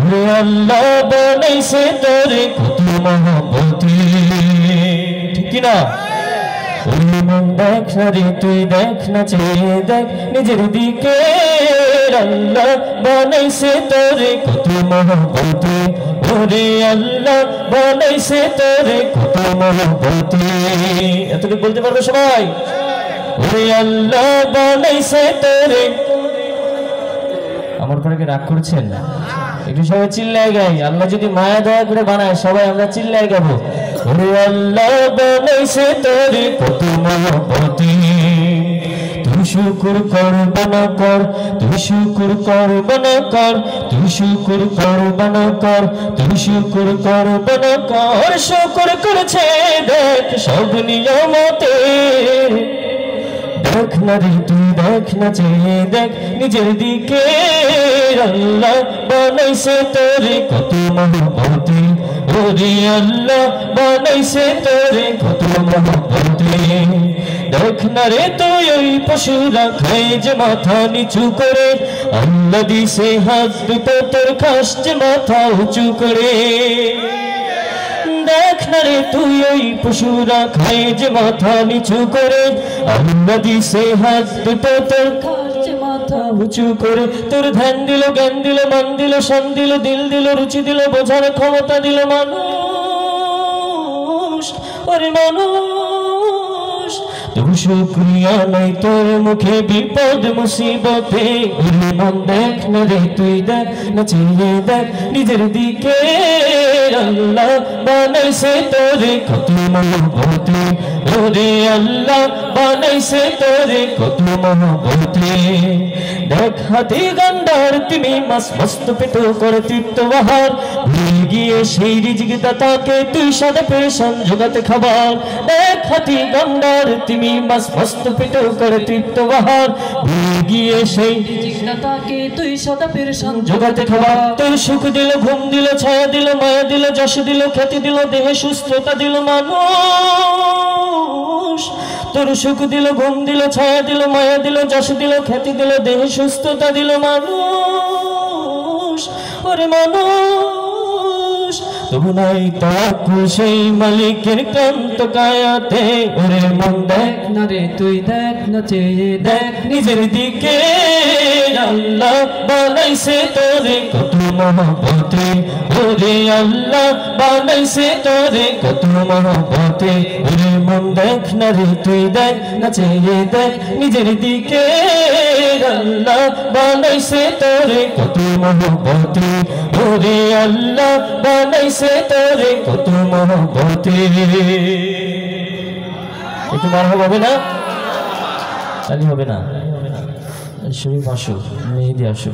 ওরে আল্লাহ বানাইছে তোরে কত মহব্বতে ঠিক কি না ওরে মন দেখ না রে তুই দেখ না চেয়ে দেখ নিজের দিকে আল্লাহ বানাইছে তোরে কত মহব্বতে ওরে আল্লাহ বানাইছে তোরে কত মহব্বতে এতটুকু বলতে পারবে সবাই ওরে আল্লাহ বানাইছে তোরে আমার পরে কি রাগ করছেন একটু সবাই চিল্লায় গাই আল্লাহ যদি মায়া দয়া করে বানায় সবাই আমরা চিল্লায় গাবো ওরে আল্লাহ বানাইছে তোরে কত মহব্বতে তুই শুকর করব না কর তুই শুকর করব না কর তুই শুকর করব না কর তুই শুকর করব না কর শুকর করেছে দেখ সব নিয়মতে দেখ না রে তুই দেখ না চেয়ে দেখ নিজের দিকে আল্লাহ বানাইছে তোরে কত মহব্বতে ওরে আল্লাহ বানাইছে তোরে কত মহব্বতে দেখ না রে তুই ওই পশুরা খায় যে মাথা নিচু করে আল্লাহ দিছে হাত দুটো তোর খাস যে মাথা উঁচু করে দেখ না রে তুই ওই পশুরা খায় যে মাথা নিচু করে আল্লাহ দিছে হাত দুটো তোর খাস যে মাথা উঁচু করে তোর ধ্যান দিল জ্ঞান দিল মান দিল শান দিল দিল দিল রুচি দিল বোঝার ক্ষমতা দিল মানুষ ওরে মানুষ তুই শুকরিয়া নাই তোর মুখে বিপদ মুসিবতে ওরে মন দেখ না রে তুই দেখ না চেয়ে দেখ নিজের দিকে আল্লাহ বানাইছে তোরে কত মহব্বতে ওরে আল্লাহ বানাইছে তোরে কত মহব্বতে দেখ হাতি গন্ডার তুমি মাস মস্ত পেট করে তীর্থবাহার ভুলে গিয়ে সেই রিজিক দাতাকে তুই সাদা পেরেশান জোগাতে খাবার দেখ হাতি গন্ডার তুমি মাস মস্ত পেট করে তীর্থবাহার ভুলে গিয়ে সেই রিজিক দাতাকে তুই সাদা পেরেশান জোগাতে খাবার তোর সুখ দিল ঘুম দিল ছায়া দিল মায়া দিল যশ দিল খ্যাতি দিল দেহে সুস্থতা দিল মানুষ তোর সুখ দিল ঘুম দিল ছায়া দিল মায়া দিল যশ দিল খ্যাতি দিল দেহে সুস্থতা দিল মানুষ ওরে মানুষ তবু নাই তাকুল সেই মালিকের ক্লান্ত কায়াতে ওরে মন দেখ না রে তুই দেখ না চেয়ে দেখ নিজের দিকে আল্লাহ বানাইছে তোরে কত মহব্বতে ওরে আল্লাহ বানাইছে তোরে কত মহব্বতে ওরে মন দেখ না রে তুই দেখ না চেয়ে দেখ নিজের দিকে আল্লাহ বানাইছে তোরে কত মহব্বতে ওরে আল্লাহ বানাইছে তোরে কত মহব্বতে একটু মারহাবা হবে না তালি হবে না শরীফ আসো মেহেদি আসো